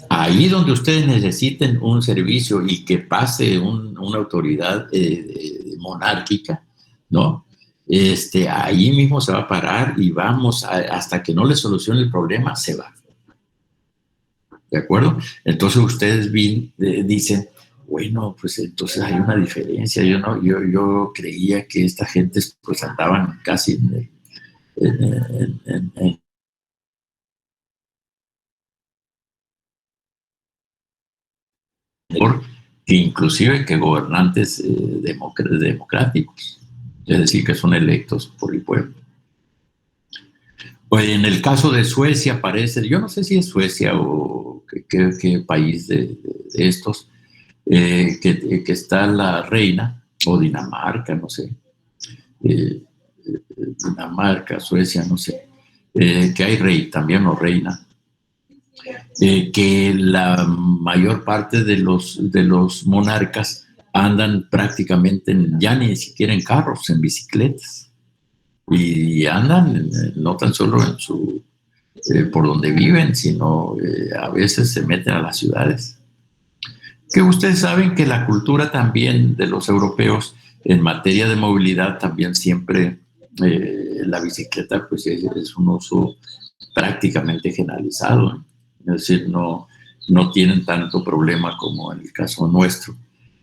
Ahí donde ustedes necesiten un servicio y que pase una autoridad monárquica, ¿no? Ahí mismo se va a parar y hasta que no le solucione el problema, se va. ¿De acuerdo? Entonces ustedes dicen, bueno, pues entonces hay una diferencia. Yo creía que esta gente pues andaban casi en que inclusive que gobernantes democráticos, es decir, que son electos por el pueblo. Pues en el caso de Suecia parece, yo no sé si es Suecia o qué país de estos, que está la reina, o Dinamarca, no sé, Dinamarca, Suecia, no sé, que hay rey también o reina, que la mayor parte de los monarcas andan prácticamente ya ni siquiera en carros, en bicicletas, y andan no tan solo en por donde viven, sino a veces se meten a las ciudades. Que ustedes saben que la cultura también de los europeos en materia de movilidad también siempre la bicicleta pues es un uso prácticamente generalizado, ¿no? Es decir, no tienen tanto problema como en el caso nuestro,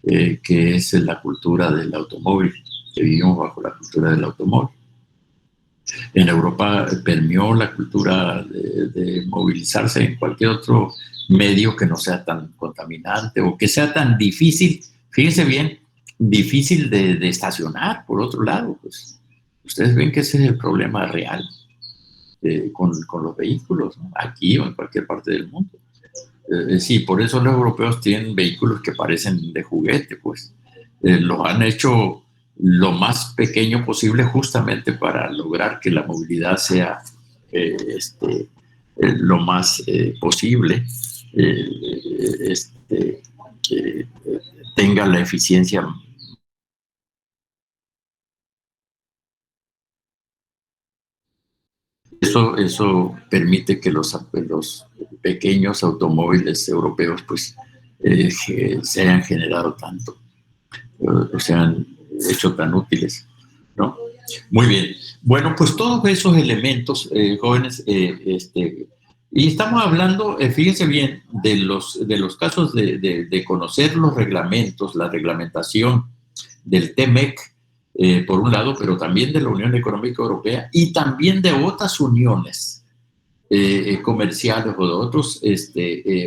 que es la cultura del automóvil, que vivimos bajo la cultura del automóvil. En Europa permeó la cultura de movilizarse en cualquier otro medio que no sea tan contaminante o que sea tan difícil, fíjense bien, difícil de estacionar, por otro lado. Pues, ustedes ven que ese es el problema real con los vehículos, ¿no? Aquí o en cualquier parte del mundo. Sí, por eso los europeos tienen vehículos que parecen de juguete, pues. Los han hecho lo más pequeño posible justamente para lograr que la movilidad sea lo más posible, eh, tenga la eficiencia. Eso permite que los pequeños automóviles europeos pues se hayan generado tanto, se han hecho tan útiles, ¿no? Muy bien. Bueno, pues todos esos elementos, jóvenes, y estamos hablando, fíjense bien, de los casos de conocer los reglamentos, la reglamentación del TMEC, por un lado, pero también de la Unión Económica Europea y también de otras uniones comerciales o de otros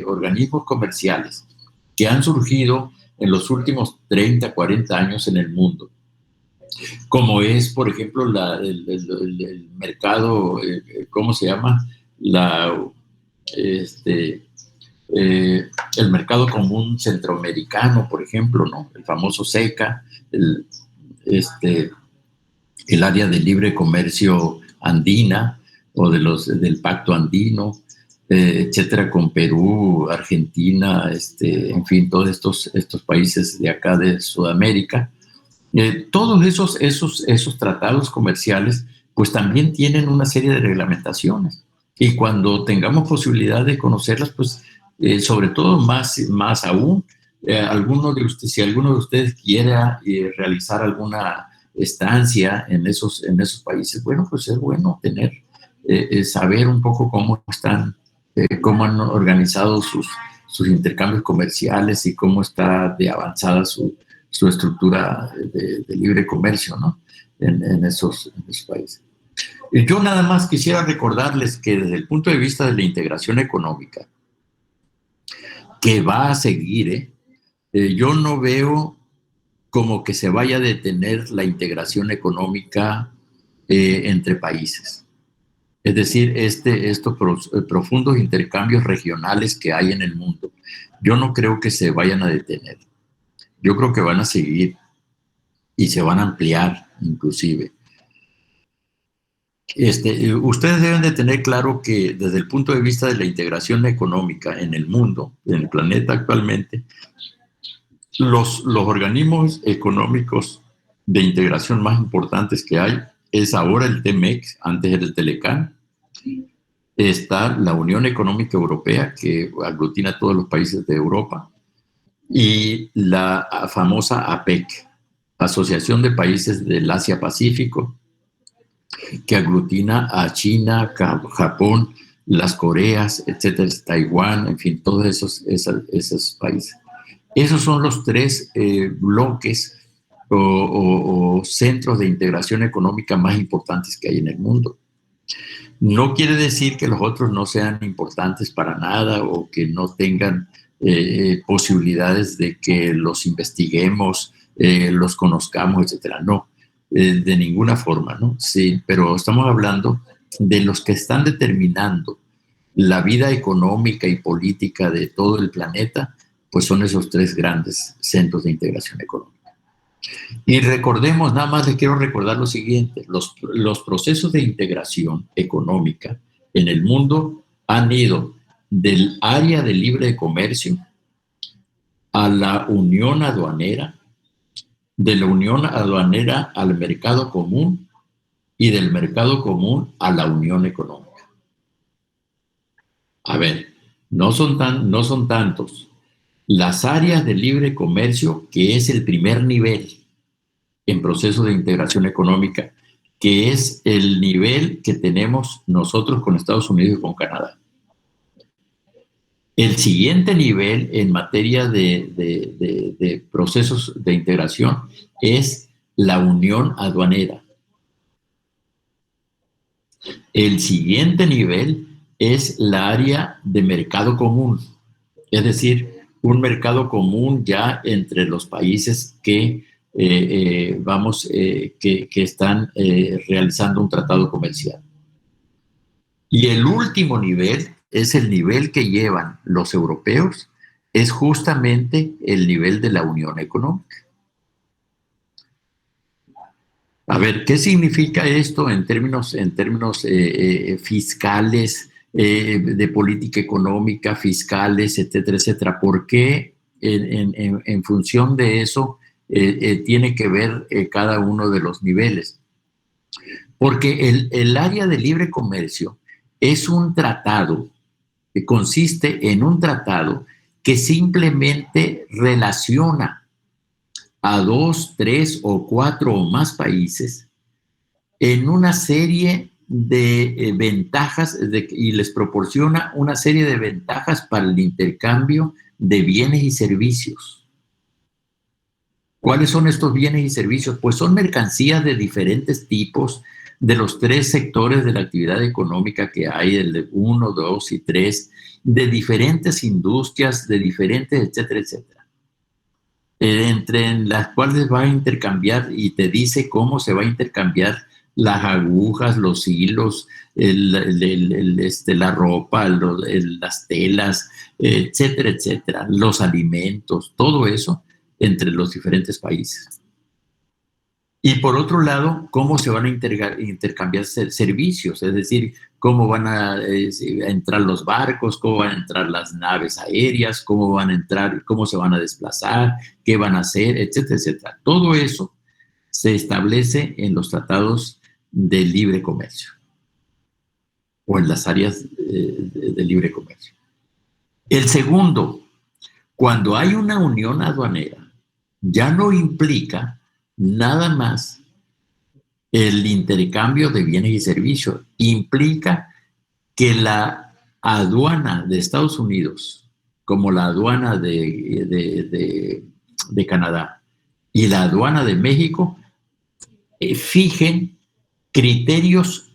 organismos comerciales que han surgido en los últimos 30, 40 años en el mundo, como es, por ejemplo, el mercado, ¿cómo se llama? El mercado común centroamericano, por ejemplo, ¿no? El famoso SECA, el área de libre comercio andina o del Pacto Andino, etcétera, con Perú, Argentina, en fin, todos estos países de acá de Sudamérica. Todos esos tratados comerciales pues también tienen una serie de reglamentaciones y cuando tengamos posibilidad de conocerlas, pues sobre todo más aún, si alguno de ustedes quiera realizar alguna estancia en esos países, bueno, pues es bueno saber un poco cómo están, cómo han organizado sus intercambios comerciales y cómo está de avanzada su estructura de libre comercio, ¿no? en esos países. Yo nada más quisiera recordarles que desde el punto de vista de la integración económica, que va a seguir, yo no veo como que se vaya a detener la integración económica entre países. Es decir, estos profundos intercambios regionales que hay en el mundo, yo no creo que se vayan a detener. Yo creo que van a seguir y se van a ampliar inclusive. Ustedes deben de tener claro que desde el punto de vista de la integración económica en el mundo, en el planeta actualmente, los organismos económicos de integración más importantes que hay es ahora el TMEC, antes era el Telecan. Está la Unión Económica Europea, que aglutina a todos los países de Europa, y la famosa APEC, Asociación de Países del Asia-Pacífico, que aglutina a China, Japón, las Coreas, etcétera, Taiwán, en fin, todos esos países. Esos son los tres bloques o centros de integración económica más importantes que hay en el mundo. No quiere decir que los otros no sean importantes para nada o que no tengan posibilidades de que los investiguemos, los conozcamos, etcétera. No, de ninguna forma, ¿no? Sí, pero estamos hablando de los que están determinando la vida económica y política de todo el planeta, pues son esos tres grandes centros de integración económica. Y recordemos, nada más les quiero recordar lo siguiente, los procesos de integración económica en el mundo han ido del área de libre comercio a la unión aduanera, de la unión aduanera al mercado común y del mercado común a la unión económica. A ver, no son tantos. Las áreas de libre comercio, que es el primer nivel en proceso de integración económica, que es el nivel que tenemos nosotros con Estados Unidos y con Canadá. El siguiente nivel en materia de procesos de integración es la unión aduanera. El siguiente nivel es la área de mercado común, es decir, un mercado común ya entre los países que están realizando un tratado comercial. Y el último nivel es el nivel que llevan los europeos, es justamente el nivel de la unión económica. A ver, ¿qué significa esto en términos fiscales, de política económica, fiscales, etcétera, etcétera? ¿Por qué en función de eso tiene que ver cada uno de los niveles? Porque el área de libre comercio es un tratado, que consiste en un tratado que simplemente relaciona a 2, 3 o 4 o más países en una serie de ventajas y les proporciona una serie de ventajas para el intercambio de bienes y servicios. ¿Cuáles son estos bienes y servicios? Pues son mercancías de diferentes tipos, de los 3 sectores de la actividad económica que hay, el de 1, 2 y 3, de diferentes industrias, de diferentes, etcétera, etcétera. Entre las cuales va a intercambiar y te dice cómo se va a intercambiar las agujas, los hilos, la ropa, las telas, etcétera, etcétera, los alimentos, todo eso entre los diferentes países. Y por otro lado, cómo se van a intercambiar servicios, es decir, cómo van a entrar los barcos, cómo van a entrar las naves aéreas, cómo van a entrar, cómo se van a desplazar, qué van a hacer, etcétera, etcétera. Todo eso se establece en los tratados de libre comercio o en las áreas de libre comercio. El segundo, cuando hay una unión aduanera, ya no implica nada más el intercambio de bienes y servicios, implica que la aduana de Estados Unidos, como la aduana de Canadá y la aduana de México, fijen criterios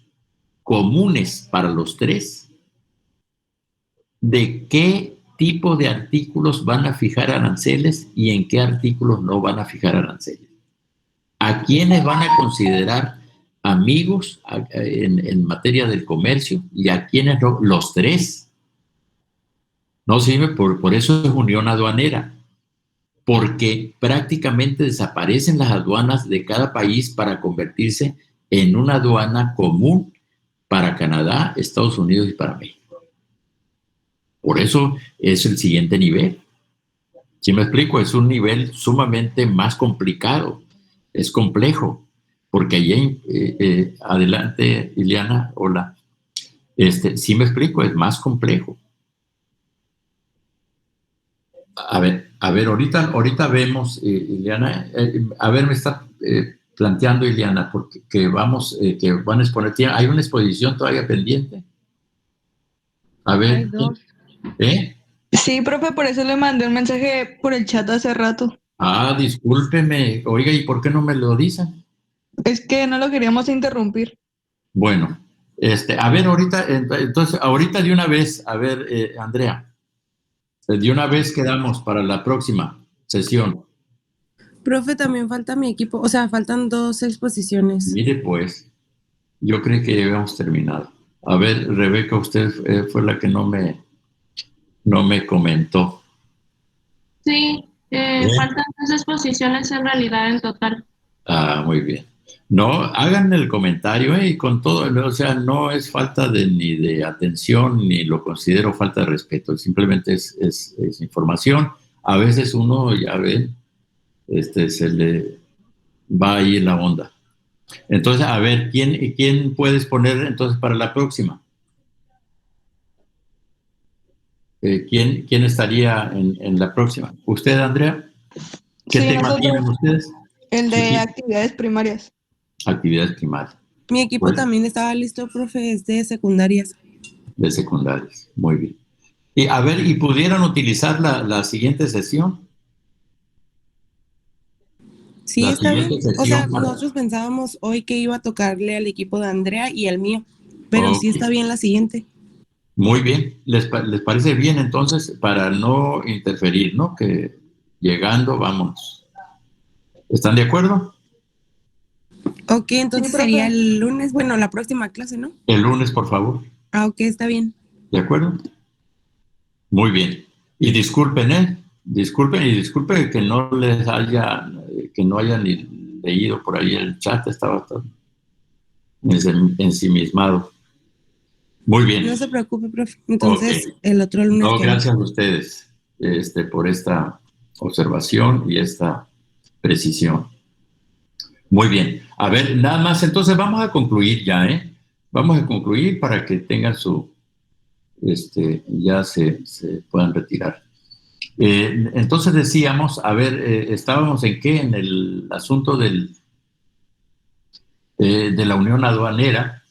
comunes para los 3 de qué tipo de artículos van a fijar aranceles y en qué artículos no van a fijar aranceles. ¿A quiénes van a considerar amigos en materia del comercio y a quiénes no? Los 3. No sirve, por eso es unión aduanera, porque prácticamente desaparecen las aduanas de cada país para convertirse en una aduana común para Canadá, Estados Unidos y para México. Por eso es el siguiente nivel. ¿Sí me explico? Es un nivel sumamente más complicado. Es complejo, porque allí, adelante, Ileana, hola. Sí me explico, es más complejo. A ver, ahorita vemos, Ileana, a ver, me está planteando Ileana, porque que van a exponer, hay una exposición todavía pendiente. A ver. Hay 2. ¿Eh? Sí, profe, por eso le mandé un mensaje por el chat hace rato. Ah, discúlpeme. Oiga, ¿y por qué no me lo dicen? Es que no lo queríamos interrumpir. Bueno, a ver, ahorita de una vez, a ver, Andrea, de una vez quedamos para la próxima sesión. Profe, también falta mi equipo, o sea, faltan 2 exposiciones. Mire, pues, yo creo que ya habíamos terminado. A ver, Rebeca, usted fue la que no me comentó. Sí, Faltan 2 exposiciones en realidad en total. Ah, muy bien. No, hagan el comentario y con todo, o sea, no es falta ni de atención, ni lo considero falta de respeto, simplemente es información. A veces uno, ya ve, se le va ahí la onda. Entonces, a ver, ¿quién puedes poner entonces para la próxima? ¿Quién estaría en la próxima? ¿Usted, Andrea? ¿Qué Sí, tema nosotros, tienen ustedes? el Su de equipo. actividades primarias. Actividades primarias. Mi equipo Bueno, también estaba listo, profe, es de secundarias. de secundarias. Muy bien. Y a ver, ¿y pudieran utilizar la siguiente sesión? Sí, La está bien. siguiente O sea, sesión para... nosotros pensábamos hoy que iba a tocarle al equipo de Andrea y al mío, pero sí Ok, está bien la siguiente. muy bien. ¿Les parece bien entonces para no interferir, ¿no? Que llegando, vamos. ¿Están de acuerdo? Ok, Sí, entonces sería profe. el lunes, bueno, la próxima clase, ¿no? El lunes, por favor. Ah, ok, está bien. ¿De acuerdo? Muy bien. Y disculpen, ¿eh? Disculpen que no les haya, que no hayan ni leído por ahí el chat, estaba tan ensimismado. Muy bien. No se preocupe, profe. Ok. Entonces, el otro lunes No, quedamos. gracias a ustedes, por esta observación y esta precisión. Muy bien. A ver, nada más, entonces vamos a concluir ya, ¿eh? Vamos a concluir para que tengan ya se puedan retirar. Entonces decíamos, a ver, estábamos en qué, en el asunto de la unión aduanera.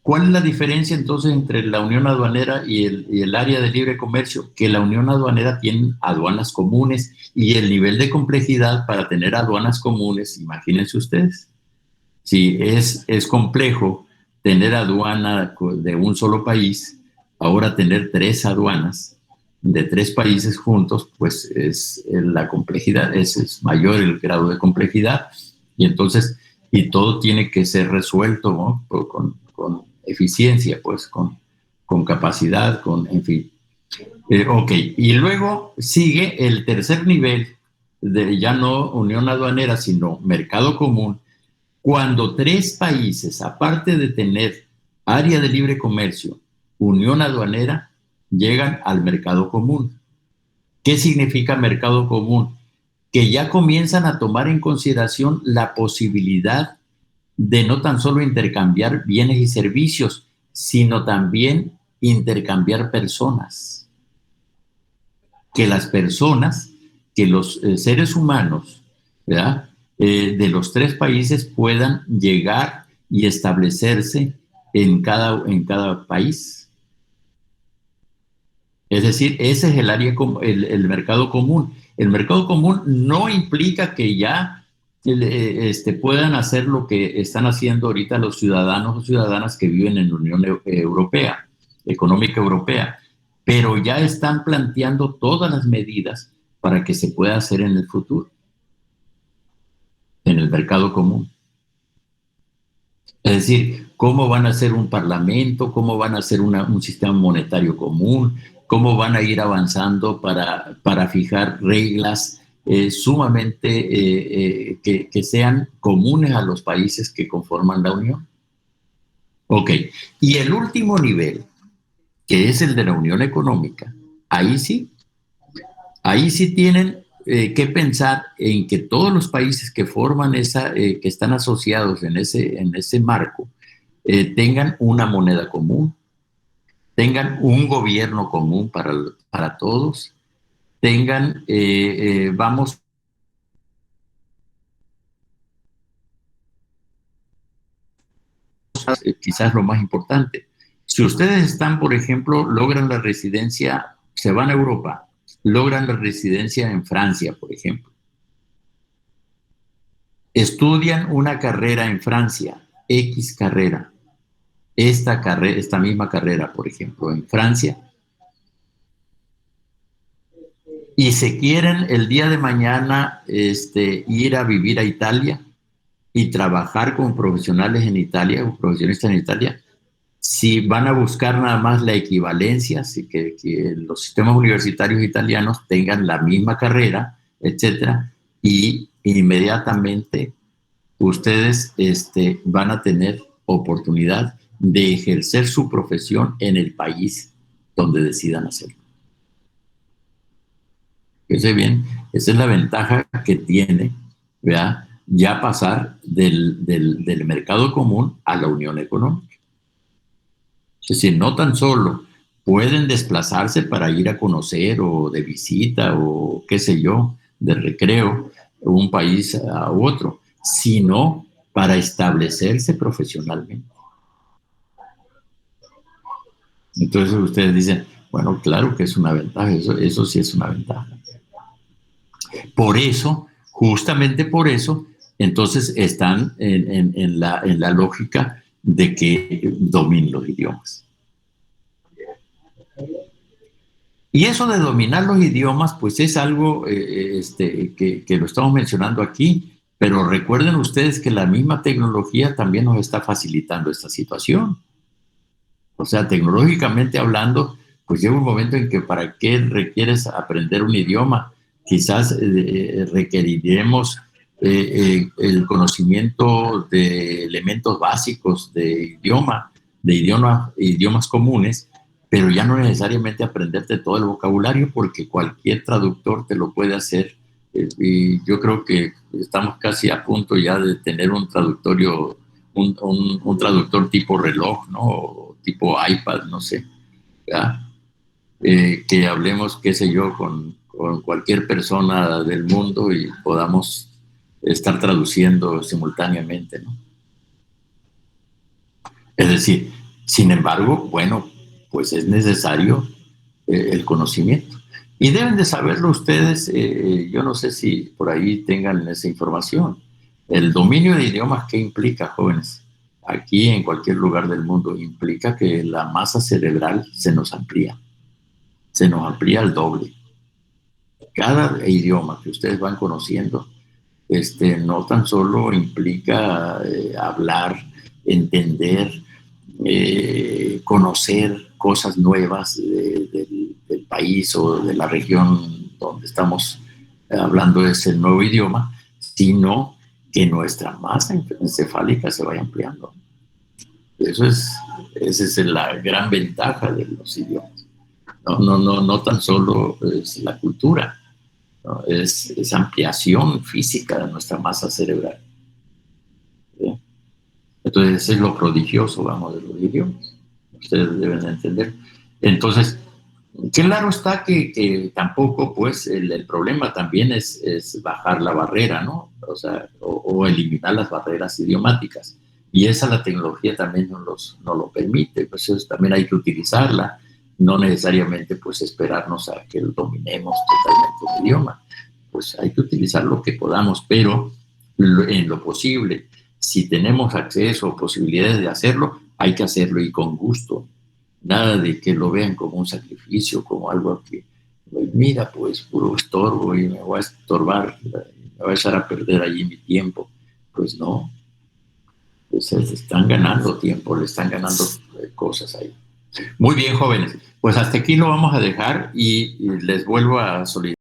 ¿Cuál es la diferencia entonces entre la unión aduanera y el área de libre comercio? Que la unión aduanera tiene aduanas comunes y el nivel de complejidad para tener aduanas comunes, imagínense ustedes, si es complejo tener aduana de un solo país, ahora tener 3 aduanas de 3 países juntos, pues es la complejidad, es mayor el grado de complejidad y entonces, y todo tiene que ser resuelto, ¿no? Con eficiencia, pues con capacidad, en fin. Ok, y luego sigue el tercer nivel de ya no unión aduanera, sino mercado común, cuando 3 países, aparte de tener área de libre comercio, unión aduanera, llegan al mercado común. ¿Qué significa mercado común? Que ya comienzan a tomar en consideración la posibilidad de no tan solo intercambiar bienes y servicios, sino también intercambiar personas. Que las personas, que los seres humanos, ¿verdad? De los 3 países puedan llegar y establecerse en cada país. Es decir, ese es el área, el mercado común. El mercado común no implica que ya puedan hacer lo que están haciendo ahorita los ciudadanos o ciudadanas que viven en la Unión Europea, Económica Europea, pero ya están planteando todas las medidas para que se pueda hacer en el futuro, en el mercado común. Es decir, cómo van a hacer un parlamento, cómo van a hacer un sistema monetario común, cómo van a ir avanzando para fijar reglas sumamente que sean comunes a los países que conforman la Unión. Ok, y el último nivel, que es el de la Unión Económica, ahí sí tienen que pensar en que todos los países que forman que están asociados en ese marco, tengan una moneda común, tengan un gobierno común para todos, tengan, vamos, quizás lo más importante. Si ustedes están, por ejemplo, logran la residencia, se van a Europa, logran la residencia en Francia, por ejemplo, estudian una carrera en Francia, X carrera, esta misma carrera, por ejemplo, en Francia, y se quieren el día de mañana ir a vivir a Italia y trabajar con profesionales en Italia, o profesionistas en Italia, si van a buscar nada más la equivalencia, así que los sistemas universitarios italianos tengan la misma carrera etcétera, y inmediatamente ustedes van a tener oportunidad de ejercer su profesión en el país donde decidan hacerlo. Fíjense bien, esa es la ventaja que tiene, ¿verdad?, ya pasar del mercado común a la unión económica. Es decir, no tan solo pueden desplazarse para ir a conocer o de visita o qué sé yo, de recreo, un país a otro, sino para establecerse profesionalmente. Entonces ustedes dicen, bueno, claro que es una ventaja, eso sí es una ventaja. Por eso, justamente por eso, entonces están en la lógica de que dominen los idiomas. Y eso de dominar los idiomas, pues es algo que lo estamos mencionando aquí, pero recuerden ustedes que la misma tecnología también nos está facilitando esta situación. O sea, tecnológicamente hablando, pues llega un momento en que para qué requieres aprender un idioma, quizás requeriremos el conocimiento de elementos básicos de idiomas comunes, pero ya no necesariamente aprenderte todo el vocabulario, porque cualquier traductor te lo puede hacer. Y yo creo que estamos casi a punto ya de tener un traductor tipo reloj, ¿no? O tipo iPad, no sé, que hablemos, qué sé yo, con cualquier persona del mundo y podamos estar traduciendo simultáneamente, ¿no? Es decir, sin embargo, bueno, pues es necesario el conocimiento. Y deben de saberlo ustedes, yo no sé si por ahí tengan esa información. El dominio de idiomas, ¿qué implica, jóvenes? Aquí, en cualquier lugar del mundo, implica que la masa cerebral se nos amplía al doble. Cada idioma que ustedes van conociendo, no tan solo implica hablar, entender, conocer cosas nuevas del país o de la región donde estamos hablando de ese nuevo idioma, sino que nuestra masa encefálica se vaya ampliando. Esa es la gran ventaja de los idiomas. No tan solo es la cultura, ¿no? Es ampliación física de nuestra masa cerebral. ¿Sí? Entonces, eso es lo prodigioso, vamos, de los idiomas. Ustedes deben entender. Entonces, claro está que tampoco, pues, el problema también es bajar la barrera, ¿no? O sea, o eliminar las barreras idiomáticas. Y esa la tecnología también nos lo permite, pues eso también hay que utilizarla, no necesariamente pues esperarnos a que dominemos totalmente el idioma. Pues hay que utilizar lo que podamos, pero en lo posible, si tenemos acceso o posibilidades de hacerlo, hay que hacerlo y con gusto. Nada de que lo vean como un sacrificio, como algo que, mira, pues puro estorbo y me voy a estorbar, me voy a echar a perder allí mi tiempo. Pues no, pues se están ganando tiempo, le están ganando cosas ahí. Muy bien, jóvenes, pues hasta aquí lo vamos a dejar y les vuelvo a solicitar